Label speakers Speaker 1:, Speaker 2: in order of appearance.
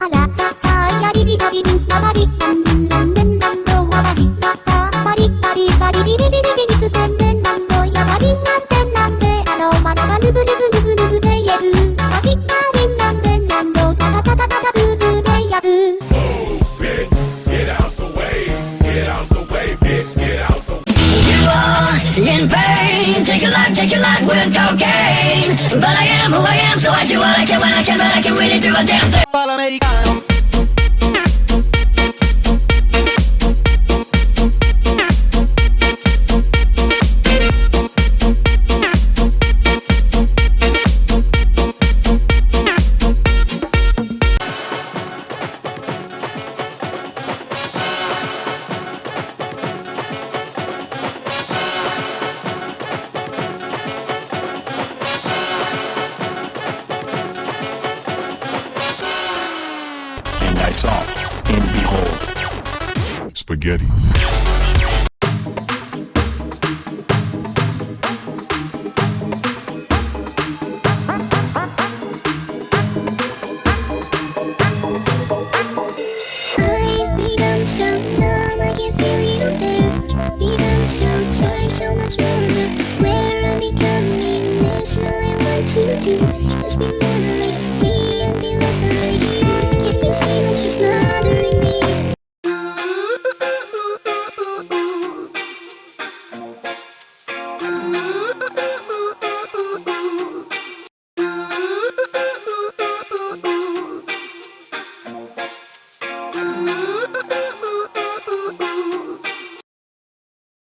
Speaker 1: 알아 사야리리리리리 마바리 남는 남도 와바리 나빠 바리바리바리리리리리 미스되는 남도 야바리 남된 남대 아로마나가 누구누구누구누구네 예브 바리바리 남된 남도 다다다다다다 두두네 야브
Speaker 2: Get out the way, get out the way, bitch, get out the way.
Speaker 3: You are in pain. Take your life with cocaine. But I am who I am, so I do what I can when I can, but I can really do a damn thing.
Speaker 4: Americano.
Speaker 2: And I saw, and behold, spaghetti.
Speaker 5: I've become so numb, I can feel you there. Become so tired, so much more aware I'm becoming. This is all I want to do. Let's be more